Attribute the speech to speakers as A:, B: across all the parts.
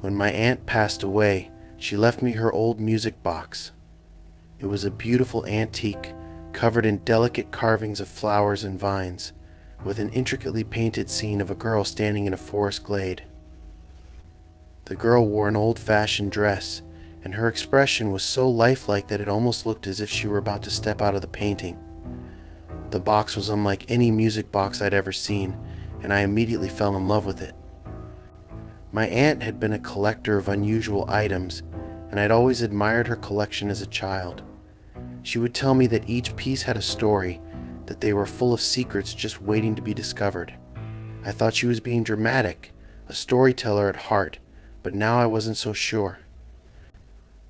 A: When my aunt passed away, she left me her old music box. It was a beautiful antique, covered in delicate carvings of flowers and vines, with an intricately painted scene of a girl standing in a forest glade. The girl wore an old-fashioned dress, and her expression was so lifelike that it almost looked as if she were about to step out of the painting. The box was unlike any music box I'd ever seen, and I immediately fell in love with it. My aunt had been a collector of unusual items, and I'd always admired her collection as a child. She would tell me that each piece had a story, that they were full of secrets just waiting to be discovered. I thought she was being dramatic, a storyteller at heart, but now I wasn't so sure.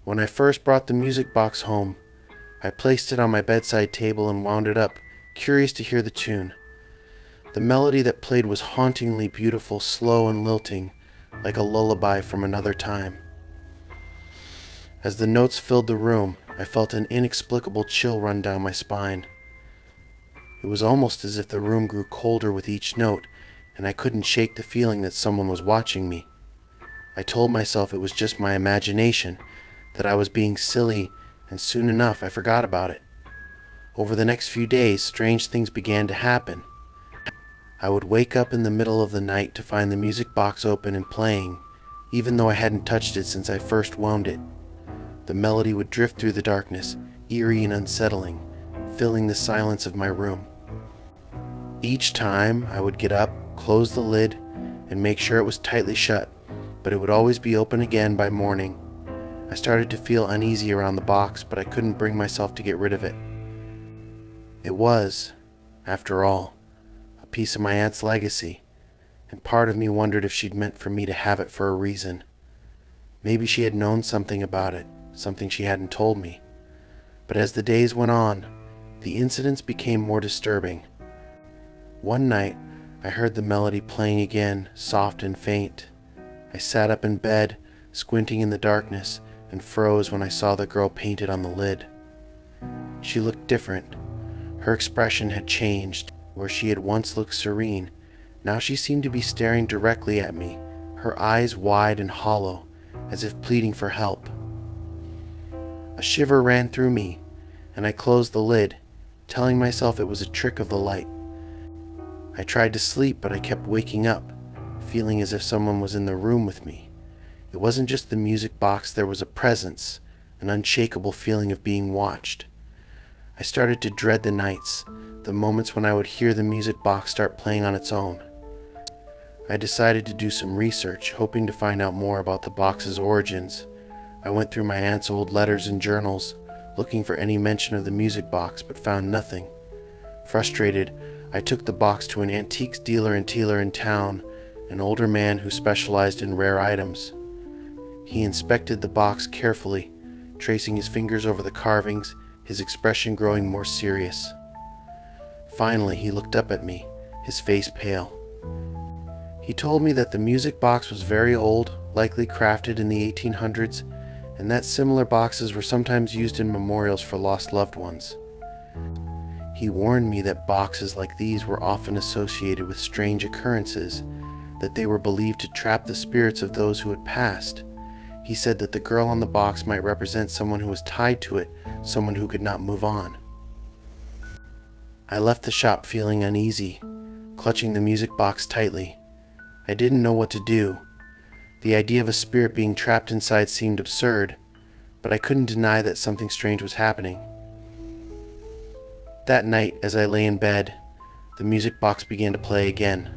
A: When I first brought the music box home, I placed it on my bedside table and wound it up, curious to hear the tune. The melody that played was hauntingly beautiful, slow and lilting, like a lullaby from another time. As the notes filled the room, I felt an inexplicable chill run down my spine. It was almost as if the room grew colder with each note, and I couldn't shake the feeling that someone was watching me. I told myself it was just my imagination, that I was being silly, and soon enough I forgot about it. Over the next few days, strange things began to happen. I would wake up in the middle of the night to find the music box open and playing, even though I hadn't touched it since I first wound it. The melody would drift through the darkness, eerie and unsettling, filling the silence of my room. Each time I would get up, close the lid, and make sure it was tightly shut, but it would always be open again by morning. I started to feel uneasy around the box, but I couldn't bring myself to get rid of it. It was, after all, a piece of my aunt's legacy, and part of me wondered if she'd meant for me to have it for a reason. Maybe she had known something about it, something she hadn't told me. But as the days went on, the incidents became more disturbing. One night, I heard the melody playing again, soft and faint. I sat up in bed, squinting in the darkness, and froze when I saw the girl painted on the lid. She looked different. Her expression had changed. Where she had once looked serene, now she seemed to be staring directly at me, her eyes wide and hollow, as if pleading for help. A shiver ran through me, and I closed the lid, telling myself it was a trick of the light. I tried to sleep, but I kept waking up, feeling as if someone was in the room with me. It wasn't just the music box, there was a presence, an unshakable feeling of being watched. I started to dread the nights, the moments when I would hear the music box start playing on its own. I decided to do some research, hoping to find out more about the box's origins. I went through my aunt's old letters and journals, looking for any mention of the music box, but found nothing. Frustrated, I took the box to an antiques dealer and tealer in town, an older man who specialized in rare items. He inspected the box carefully, tracing his fingers over the carvings, his expression growing more serious. Finally, he looked up at me, his face pale. He told me that the music box was very old, likely crafted in the 1800s, and that similar boxes were sometimes used in memorials for lost loved ones. He warned me that boxes like these were often associated with strange occurrences, that they were believed to trap the spirits of those who had passed. He said that the girl on the box might represent someone who was tied to it, someone who could not move on. I left the shop feeling uneasy, clutching the music box tightly. I didn't know what to do. The idea of a spirit being trapped inside seemed absurd, but I couldn't deny that something strange was happening. That night, as I lay in bed, the music box began to play again.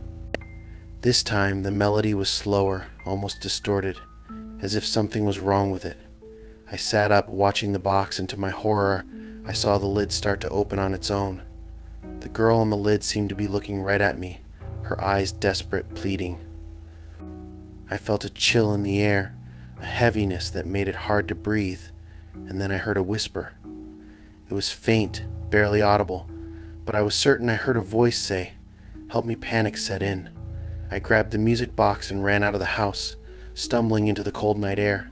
A: This time, the melody was slower, almost distorted, as if something was wrong with it. I sat up, watching the box, and to my horror, I saw the lid start to open on its own. The girl on the lid seemed to be looking right at me, her eyes desperate, pleading. I felt a chill in the air, a heaviness that made it hard to breathe, and then I heard a whisper. It was faint, barely audible, but I was certain I heard a voice say, "Help me." Panic set in. I grabbed the music box and ran out of the house, stumbling into the cold night air.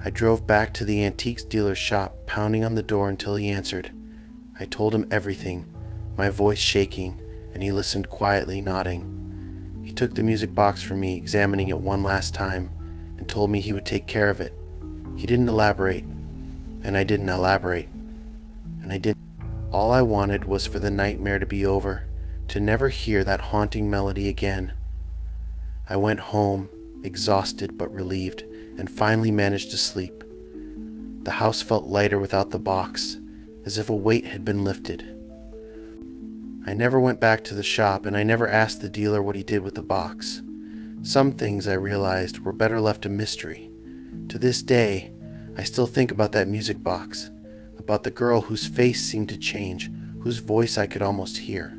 A: I drove back to the antiques dealer's shop, pounding on the door until he answered. I told him everything, my voice shaking, and he listened quietly, nodding. He took the music box from me, examining it one last time, and told me he would take care of it. He didn't elaborate, and I didn't elaborate, and I didn't. All I wanted was for the nightmare to be over, to never hear that haunting melody again. I went home, exhausted but relieved, and finally managed to sleep. The house felt lighter without the box, as if a weight had been lifted. I never went back to the shop, and I never asked the dealer what he did with the box. Some things, I realized, were better left a mystery. To this day, I still think about that music box, about the girl whose face seemed to change, whose voice I could almost hear.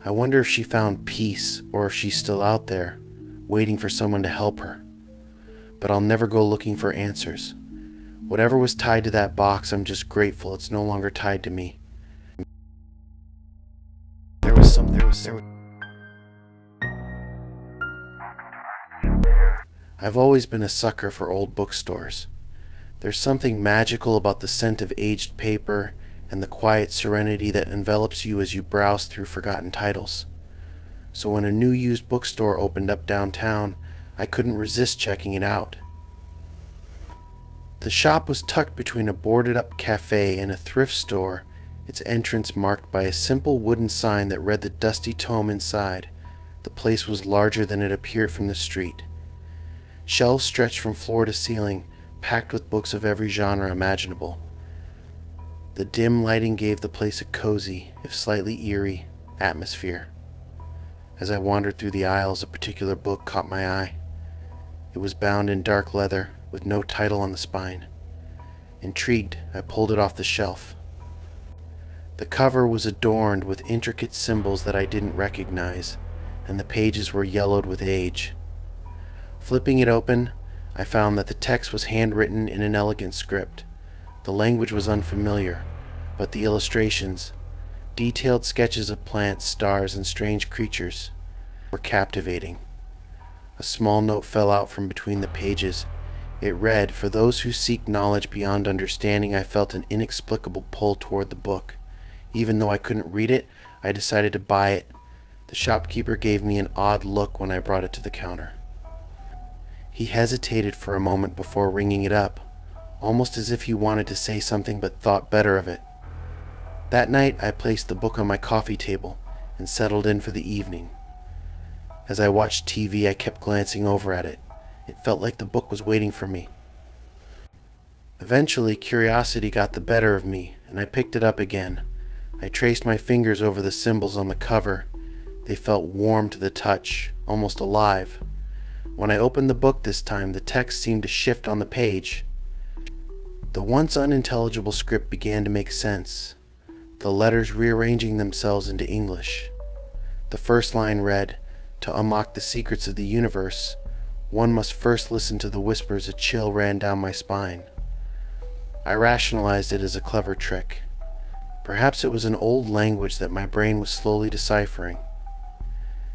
A: I wonder if she found peace, or if she's still out there, waiting for someone to help her. But I'll never go looking for answers. Whatever was tied to that box, I'm just grateful it's no longer tied to me. I've always been a sucker for old bookstores. There's something magical about the scent of aged paper and the quiet serenity that envelops you as you browse through forgotten titles. So when a new used bookstore opened up downtown, I couldn't resist checking it out. The shop was tucked between a boarded-up cafe and a thrift store, its entrance marked by a simple wooden sign that read the dusty tome inside. The place was larger than it appeared from the street. Shelves stretched from floor to ceiling, packed with books of every genre imaginable. The dim lighting gave the place a cozy, if slightly eerie, atmosphere. As I wandered through the aisles, a particular book caught my eye. It was bound in dark leather, with no title on the spine. Intrigued, I pulled it off the shelf. The cover was adorned with intricate symbols that I didn't recognize, and the pages were yellowed with age. Flipping it open, I found that the text was handwritten in an elegant script. The language was unfamiliar, but the illustrations, detailed sketches of plants, stars, and strange creatures, were captivating. A small note fell out from between the pages. It read, "For those who seek knowledge beyond understanding." I felt an inexplicable pull toward the book. Even though I couldn't read it, I decided to buy it. The shopkeeper gave me an odd look when I brought it to the counter. He hesitated for a moment before ringing it up, almost as if he wanted to say something but thought better of it. That night, I placed the book on my coffee table and settled in for the evening. As I watched TV, I kept glancing over at it. It felt like the book was waiting for me. Eventually, curiosity got the better of me, and I picked it up again. I traced my fingers over the symbols on the cover. They felt warm to the touch, almost alive. When I opened the book this time, the text seemed to shift on the page. The once unintelligible script began to make sense, the letters rearranging themselves into English. The first line read, "To unlock the secrets of the universe, one must first listen to the whispers." A chill ran down my spine. I rationalized it as a clever trick. Perhaps it was an old language that my brain was slowly deciphering.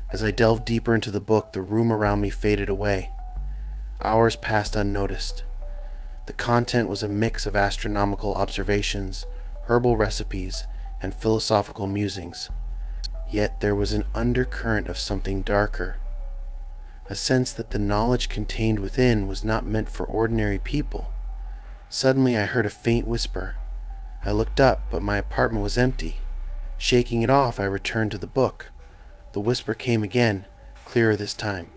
A: As I delved deeper into the book, the room around me faded away. Hours passed unnoticed. The content was a mix of astronomical observations, herbal recipes, and philosophical musings. Yet there was an undercurrent of something darker, a sense that the knowledge contained within was not meant for ordinary people. Suddenly I heard a faint whisper. I looked up, but my apartment was empty. Shaking it off, I returned to the book. The whisper came again, clearer this time.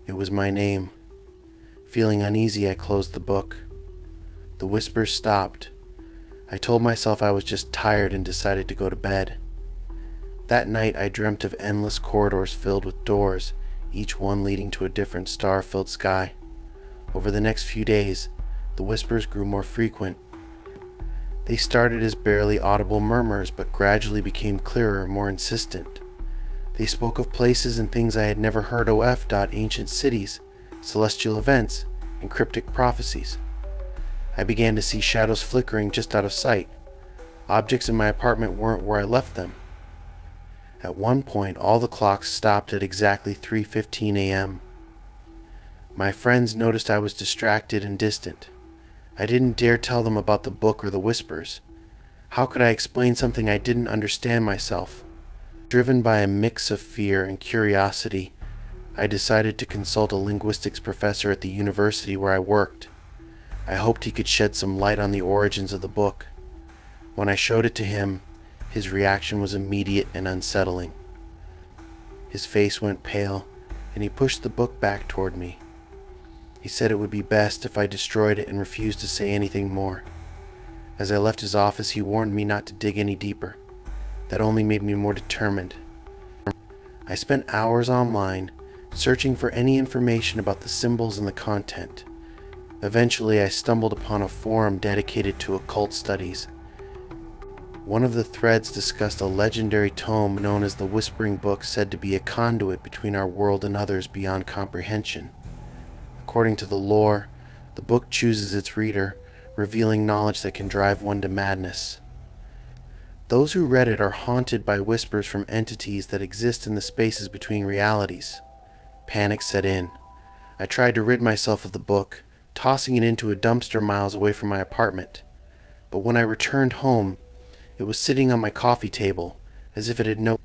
A: It was my name. Feeling uneasy, I closed the book. The whispers stopped. I told myself I was just tired and decided to go to bed. That night I dreamt of endless corridors filled with doors, each one leading to a different star-filled sky. Over the next few days, the whispers grew more frequent. They started as barely audible murmurs, but gradually became clearer, more insistent. They spoke of places and things I had never heard of, ancient cities, celestial events, and cryptic prophecies. I began to see shadows flickering just out of sight. Objects in my apartment weren't where I left them. At one point, all the clocks stopped at exactly 3:15 a.m. My friends noticed I was distracted and distant. I didn't dare tell them about the book or the whispers. How could I explain something I didn't understand myself? Driven by a mix of fear and curiosity, I decided to consult a linguistics professor at the university where I worked. I hoped he could shed some light on the origins of the book. When I showed it to him, his reaction was immediate and unsettling. His face went pale, and he pushed the book back toward me. He said it would be best if I destroyed it and refused to say anything more. As I left his office, he warned me not to dig any deeper. That only made me more determined. I spent hours online, searching for any information about the symbols and the content. Eventually, I stumbled upon a forum dedicated to occult studies. One of the threads discussed a legendary tome known as the Whispering Book, said to be a conduit between our world and others beyond comprehension. According to the lore, the book chooses its reader, revealing knowledge that can drive one to madness. Those who read it are haunted by whispers from entities that exist in the spaces between realities. Panic set in. I tried to rid myself of the book, tossing it into a dumpster miles away from my apartment. But when I returned home, it was sitting on my coffee table, as if it had no...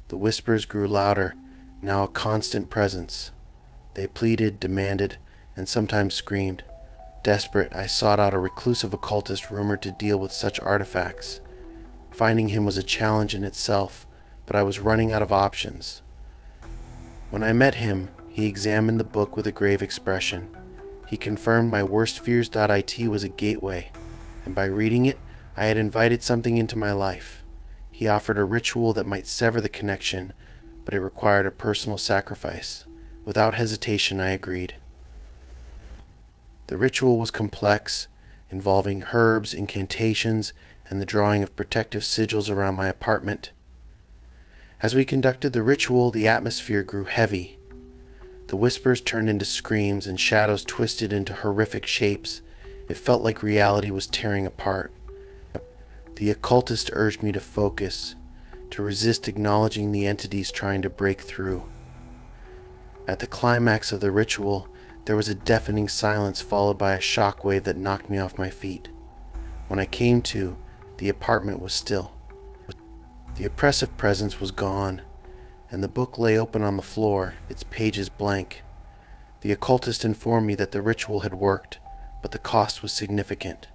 A: The whispers grew louder, now a constant presence. They pleaded, demanded, and sometimes screamed. Desperate, I sought out a reclusive occultist rumored to deal with such artifacts. Finding him was a challenge in itself, but I was running out of options. When I met him, he examined the book with a grave expression. He confirmed my worstfears.it was a gateway, and by reading it, I had invited something into my life. He offered a ritual that might sever the connection, but it required a personal sacrifice. Without hesitation, I agreed. The ritual was complex, involving herbs, incantations, and the drawing of protective sigils around my apartment. As we conducted the ritual, the atmosphere grew heavy. The whispers turned into screams, and shadows twisted into horrific shapes. It felt like reality was tearing apart. The occultist urged me to focus, to resist acknowledging the entities trying to break through. At the climax of the ritual, there was a deafening silence followed by a shockwave that knocked me off my feet. When I came to, the apartment was still. The oppressive presence was gone, and the book lay open on the floor, its pages blank. The occultist informed me that the ritual had worked, but the cost was significant.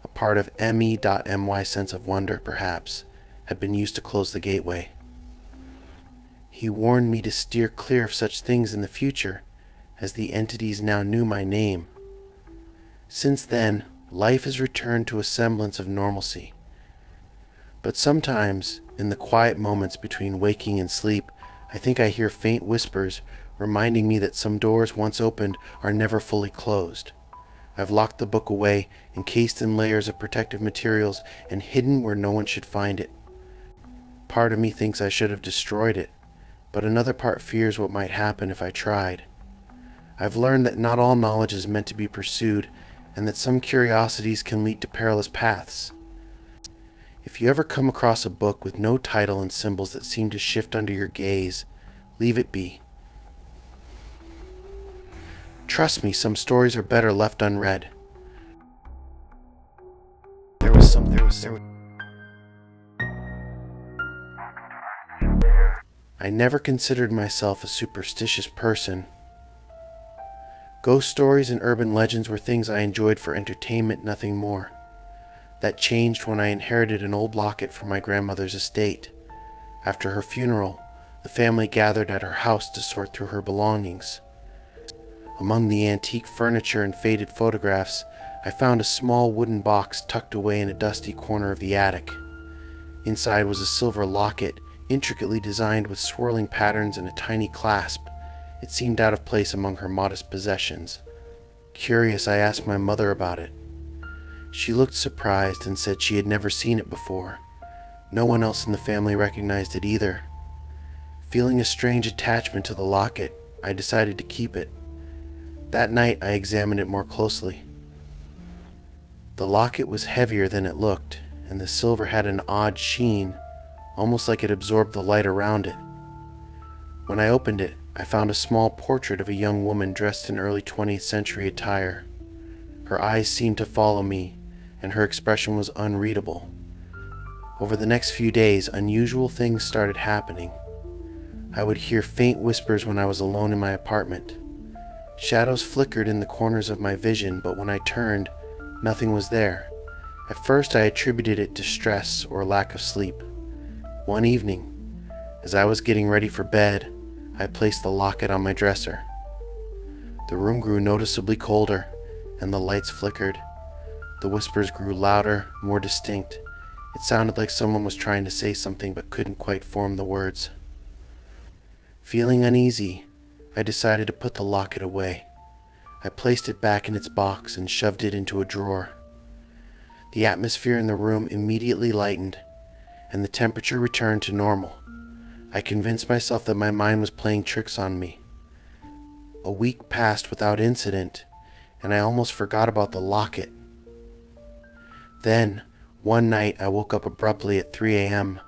A: A part of me.my sense of wonder, perhaps, had been used to close the gateway. He warned me to steer clear of such things in the future, as the entities now knew my name. Since then, life has returned to a semblance of normalcy. But sometimes, in the quiet moments between waking and sleep, I think I hear faint whispers reminding me that some doors once opened are never fully closed. I've locked the book away, encased in layers of protective materials, and hidden where no one should find it. Part of me thinks I should have destroyed it, but another part fears what might happen if I tried. I've learned that not all knowledge is meant to be pursued, and that some curiosities can lead to perilous paths. If you ever come across a book with no title and symbols that seem to shift under your gaze, leave it be. Trust me, some stories are better left unread. I never considered myself a superstitious person. Ghost stories and urban legends were things I enjoyed for entertainment, nothing more. That changed when I inherited an old locket from my grandmother's estate. After her funeral, the family gathered at her house to sort through her belongings. Among the antique furniture and faded photographs, I found a small wooden box tucked away in a dusty corner of the attic. Inside was a silver locket, intricately designed with swirling patterns and a tiny clasp. It seemed out of place among her modest possessions. Curious, I asked my mother about it. She looked surprised and said she had never seen it before. No one else in the family recognized it either. Feeling a strange attachment to the locket, I decided to keep it. That night, I examined it more closely. The locket was heavier than it looked, and the silver had an odd sheen, almost like it absorbed the light around it. When I opened it, I found a small portrait of a young woman dressed in early 20th century attire. Her eyes seemed to follow me, and her expression was unreadable. Over the next few days, unusual things started happening. I would hear faint whispers when I was alone in my apartment. Shadows flickered in the corners of my vision, but when I turned, nothing was there. At first, I attributed it to stress or lack of sleep. One evening, as I was getting ready for bed, I placed the locket on my dresser. The room grew noticeably colder, and the lights flickered. The whispers grew louder, more distinct. It sounded like someone was trying to say something but couldn't quite form the words. Feeling uneasy, I decided to put the locket away. I placed it back in its box and shoved it into a drawer. The atmosphere in the room immediately lightened, and the temperature returned to normal. I convinced myself that my mind was playing tricks on me. A week passed without incident, and I almost forgot about the locket. Then, one night, I woke up abruptly at 3 a.m.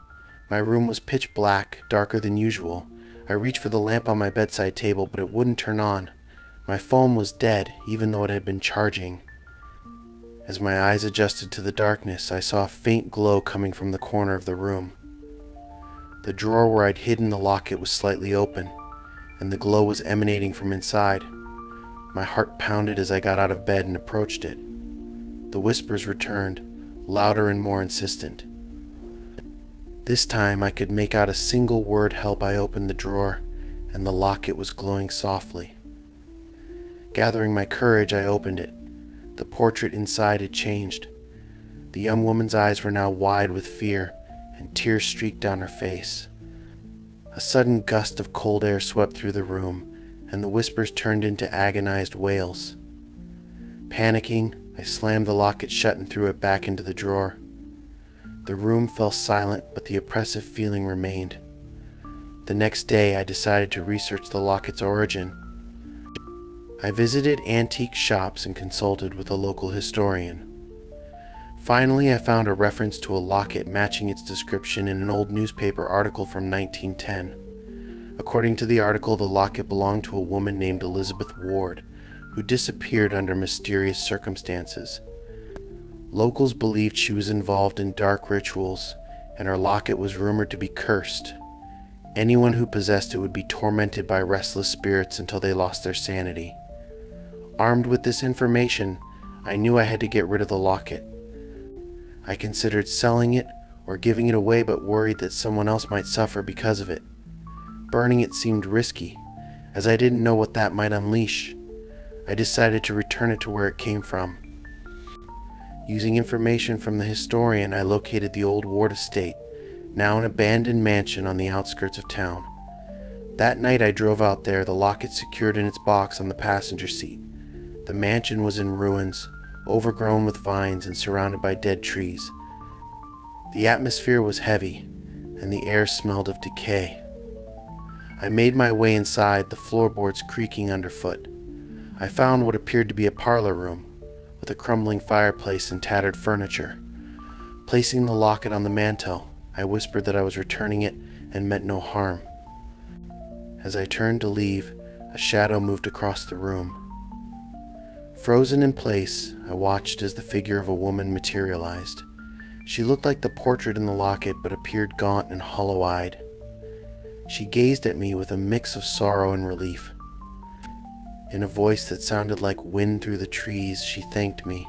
A: My room was pitch black, darker than usual. I reached for the lamp on my bedside table, but it wouldn't turn on. My phone was dead, even though it had been charging. As my eyes adjusted to the darkness, I saw a faint glow coming from the corner of the room. The drawer where I'd hidden the locket was slightly open, and the glow was emanating from inside. My heart pounded as I got out of bed and approached it. The whispers returned, louder and more insistent. This time I could make out a single word held by opened the drawer, and the locket was glowing softly. Gathering my courage, I opened it. The portrait inside had changed. The young woman's eyes were now wide with fear, and tears streaked down her face. A sudden gust of cold air swept through the room, and the whispers turned into agonized wails. Panicking, I slammed the locket shut and threw it back into the drawer. The room fell silent, but the oppressive feeling remained. The next day, I decided to research the locket's origin. I visited antique shops and consulted with a local historian. Finally, I found a reference to a locket matching its description in an old newspaper article from 1910. According to the article, the locket belonged to a woman named Elizabeth Ward, who disappeared under mysterious circumstances. Locals believed she was involved in dark rituals, and her locket was rumored to be cursed. Anyone who possessed it would be tormented by restless spirits until they lost their sanity. Armed with this information, I knew I had to get rid of the locket. I considered selling it or giving it away, but worried that someone else might suffer because of it. Burning it seemed risky, as I didn't know what that might unleash. I decided to return it to where it came from. Using information from the historian, I located the old Ward estate, now an abandoned mansion on the outskirts of town. That night I drove out there, the locket secured in its box on the passenger seat. The mansion was in ruins, overgrown with vines and surrounded by dead trees. The atmosphere was heavy, and the air smelled of decay. I made my way inside, the floorboards creaking underfoot. I found what appeared to be a parlor room, with a crumbling fireplace and tattered furniture. Placing the locket on the mantel, I whispered that I was returning it and meant no harm. As I turned to leave, a shadow moved across the room. Frozen in place, I watched as the figure of a woman materialized. She looked like the portrait in the locket, but appeared gaunt and hollow-eyed. She gazed at me with a mix of sorrow and relief. In a voice that sounded like wind through the trees, she thanked me.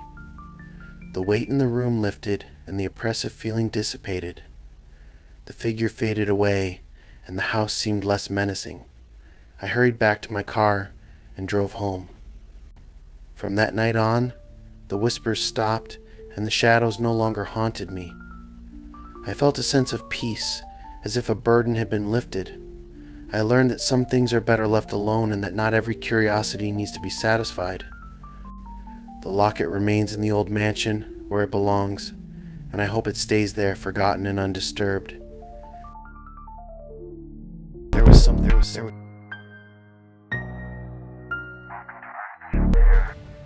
A: The weight in the room lifted, and the oppressive feeling dissipated. The figure faded away, and the house seemed less menacing. I hurried back to my car and drove home. From that night on, the whispers stopped, and the shadows no longer haunted me. I felt a sense of peace, as if a burden had been lifted. I learned that some things are better left alone and that not every curiosity needs to be satisfied. The locket remains in the old mansion where it belongs, and I hope it stays there forgotten and undisturbed.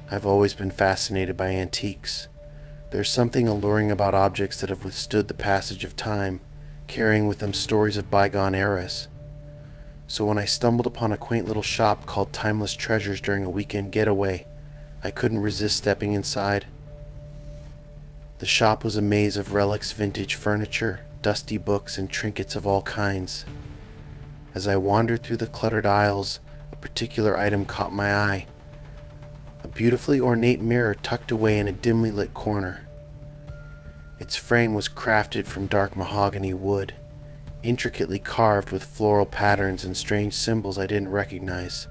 A: I've always been fascinated by antiques. There's something alluring about objects that have withstood the passage of time, carrying with them stories of bygone eras. So when I stumbled upon a quaint little shop called Timeless Treasures during a weekend getaway, I couldn't resist stepping inside. The shop was a maze of relics, vintage furniture, dusty books, and trinkets of all kinds. As I wandered through the cluttered aisles, a particular item caught my eye. A beautifully ornate mirror tucked away in a dimly lit corner. Its frame was crafted from dark mahogany wood, intricately carved with floral patterns and strange symbols I didn't recognize.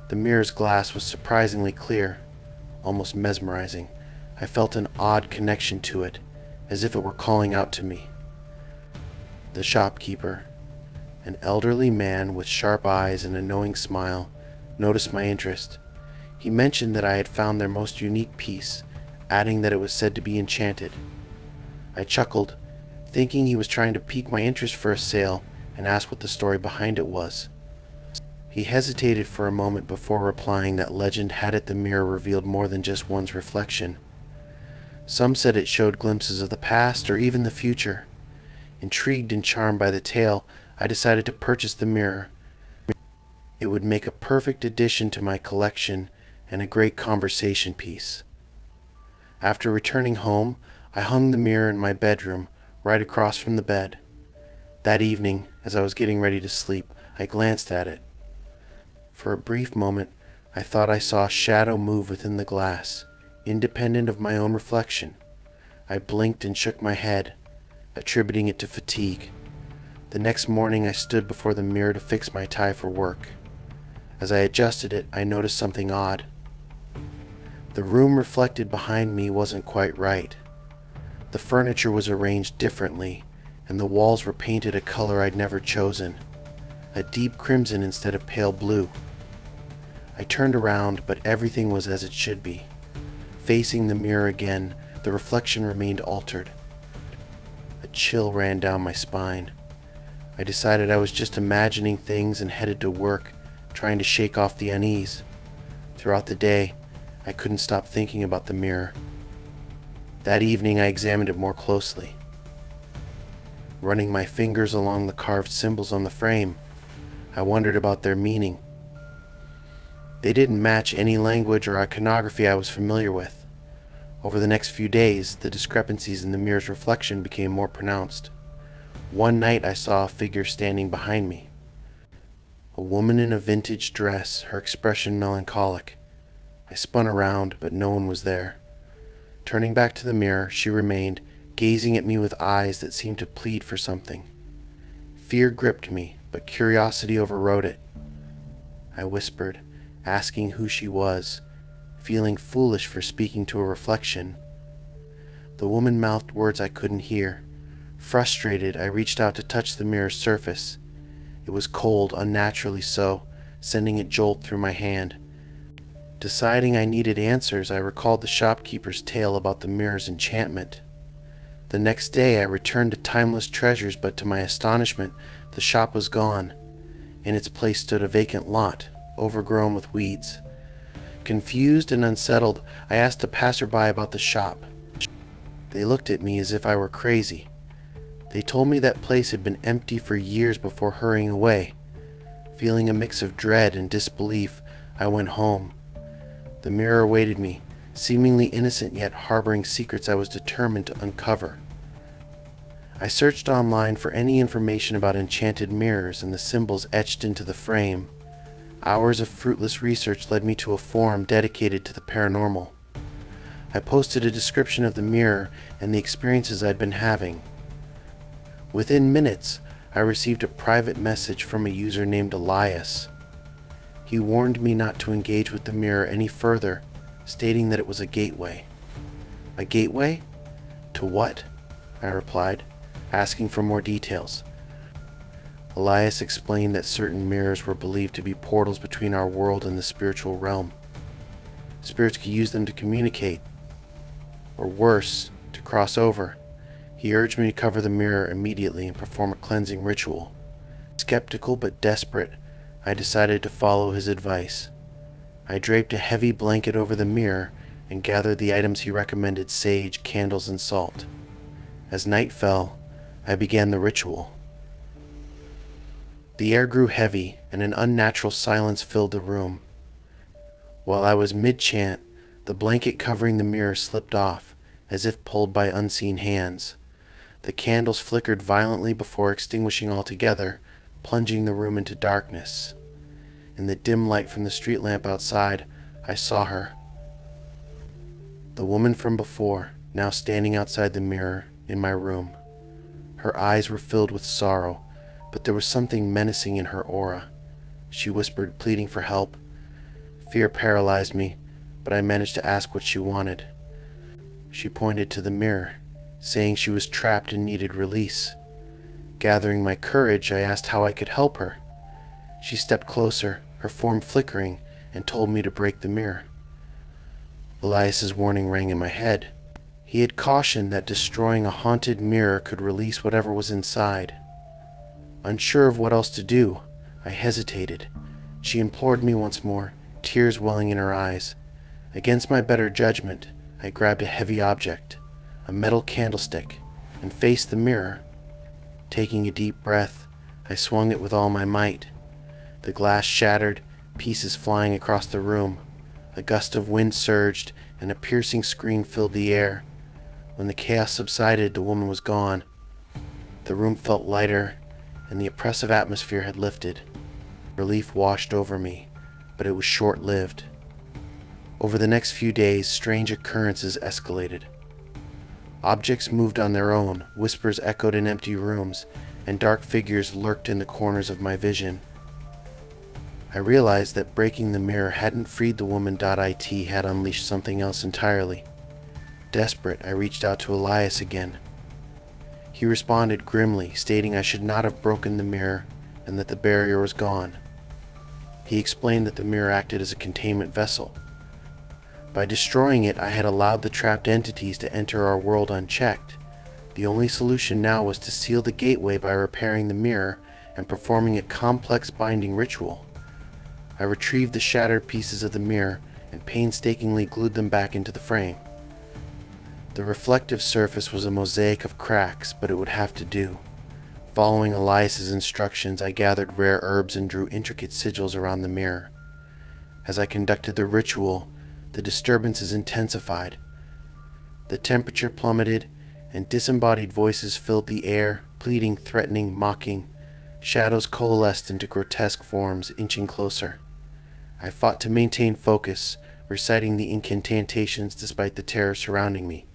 A: The mirror's glass was surprisingly clear, almost mesmerizing. I felt an odd connection to it, as if it were calling out to me. The shopkeeper, an elderly man with sharp eyes and a knowing smile, noticed my interest. He mentioned that I had found their most unique piece, adding that it was said to be enchanted. I chuckled, thinking he was trying to pique my interest for a sale, and asked what the story behind it was. He hesitated for a moment before replying that legend had it the mirror revealed more than just one's reflection. Some said it showed glimpses of the past or even the future. Intrigued and charmed by the tale, I decided to purchase the mirror. It would make a perfect addition to my collection and a great conversation piece. After returning home, I hung the mirror in my bedroom, right across from the bed. That evening, as I was getting ready to sleep, I glanced at it. For a brief moment, I thought I saw a shadow move within the glass, independent of my own reflection. I blinked and shook my head, attributing it to fatigue. The next morning I stood before the mirror to fix my tie for work. As I adjusted it, I noticed something odd. The room reflected behind me wasn't quite right. The furniture was arranged differently, and the walls were painted a color I'd never chosen, a deep crimson instead of pale blue. I turned around, but everything was as it should be. Facing the mirror again, the reflection remained altered. A chill ran down my spine. I decided I was just imagining things and headed to work, trying to shake off the unease. Throughout the day, I couldn't stop thinking about the mirror. That evening, I examined it more closely. Running my fingers along the carved symbols on the frame, I wondered about their meaning. They didn't match any language or iconography I was familiar with. Over the next few days, the discrepancies in the mirror's reflection became more pronounced. One night I saw a figure standing behind me. A woman in a vintage dress, her expression melancholic. I spun around, but no one was there. Turning back to the mirror, she remained, gazing at me with eyes that seemed to plead for something. Fear gripped me, but curiosity overrode it. I whispered, asking who she was, feeling foolish for speaking to a reflection. The woman mouthed words I couldn't hear. Frustrated, I reached out to touch the mirror's surface. It was cold, unnaturally so, sending a jolt through my hand. Deciding I needed answers, I recalled the shopkeeper's tale about the mirror's enchantment. The next day I returned to Timeless Treasures, but to my astonishment, the shop was gone. In its place stood a vacant lot, overgrown with weeds. Confused and unsettled, I asked a passerby about the shop. They looked at me as if I were crazy. They told me that place had been empty for years before hurrying away. Feeling a mix of dread and disbelief, I went home. The mirror awaited me, seemingly innocent yet harboring secrets I was determined to uncover. I searched online for any information about enchanted mirrors and the symbols etched into the frame. Hours of fruitless research led me to a forum dedicated to the paranormal. I posted a description of the mirror and the experiences I'd been having. Within minutes, I received a private message from a user named Elias. He warned me not to engage with the mirror any further, stating that it was a gateway. A gateway? To what? I replied, asking for more details. Elias explained that certain mirrors were believed to be portals between our world and the spiritual realm. Spirits could use them to communicate, or worse, to cross over. He urged me to cover the mirror immediately and perform a cleansing ritual. Skeptical but desperate, I decided to follow his advice. I draped a heavy blanket over the mirror and gathered the items he recommended: sage, candles, and salt. As night fell, I began the ritual. The air grew heavy, and an unnatural silence filled the room. While I was mid-chant, the blanket covering the mirror slipped off, as if pulled by unseen hands. The candles flickered violently before extinguishing altogether, plunging the room into darkness. In the dim light from the street lamp outside, I saw her. The woman from before, now standing outside the mirror in my room. Her eyes were filled with sorrow, but there was something menacing in her aura. She whispered, pleading for help. Fear paralyzed me, but I managed to ask what she wanted. She pointed to the mirror, saying she was trapped and needed release. Gathering my courage, I asked how I could help her. She stepped closer, her form flickering, and told me to break the mirror. Elias's warning rang in my head. He had cautioned that destroying a haunted mirror could release whatever was inside. Unsure of what else to do, I hesitated. She implored me once more, tears welling in her eyes. Against my better judgment, I grabbed a heavy object, a metal candlestick, and faced the mirror. Taking a deep breath, I swung it with all my might. The glass shattered, pieces flying across the room. A gust of wind surged, and a piercing scream filled the air. When the chaos subsided, the woman was gone. The room felt lighter, and the oppressive atmosphere had lifted. Relief washed over me, but it was short-lived. Over the next few days, strange occurrences escalated. Objects moved on their own, whispers echoed in empty rooms, and dark figures lurked in the corners of my vision. I realized that breaking the mirror hadn't freed the woman. It had unleashed something else entirely. Desperate, I reached out to Elias again. He responded grimly, stating I should not have broken the mirror and that the barrier was gone. He explained that the mirror acted as a containment vessel. By destroying it, I had allowed the trapped entities to enter our world unchecked. The only solution now was to seal the gateway by repairing the mirror and performing a complex binding ritual. I retrieved the shattered pieces of the mirror and painstakingly glued them back into the frame. The reflective surface was a mosaic of cracks, but it would have to do. Following Elias's instructions, I gathered rare herbs and drew intricate sigils around the mirror. As I conducted the ritual, the disturbances intensified. The temperature plummeted, and disembodied voices filled the air, pleading, threatening, mocking. Shadows coalesced into grotesque forms, inching closer. I fought to maintain focus, reciting the incantations despite the terror surrounding me.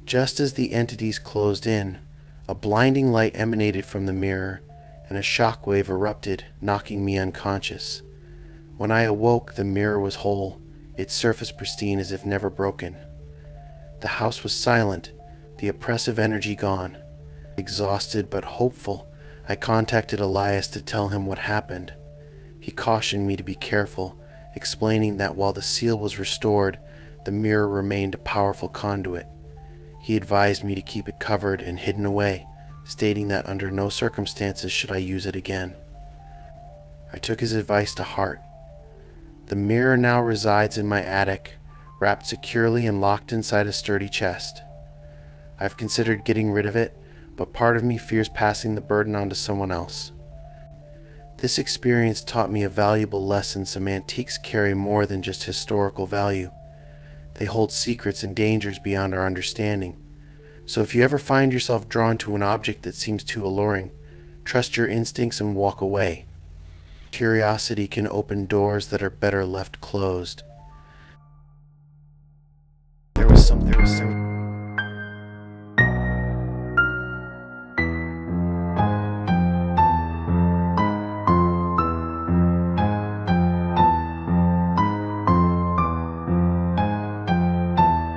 A: Just as the entities closed in, a blinding light emanated from the mirror, and a shockwave erupted, knocking me unconscious. When I awoke, the mirror was whole, its surface pristine as if never broken. The house was silent, the oppressive energy gone. Exhausted but hopeful, I contacted Elias to tell him what happened. He cautioned me to be careful, explaining that while the seal was restored, the mirror remained a powerful conduit. He advised me to keep it covered and hidden away, stating that under no circumstances should I use it again. I took his advice to heart. The mirror now resides in my attic, wrapped securely and locked inside a sturdy chest. I've considered getting rid of it, but part of me fears passing the burden on to someone else. This experience taught me a valuable lesson. Some antiques carry more than just historical value. They hold secrets and dangers beyond our understanding. So if you ever find yourself drawn to an object that seems too alluring, trust your instincts and walk away. Curiosity can open doors that are better left closed. There was something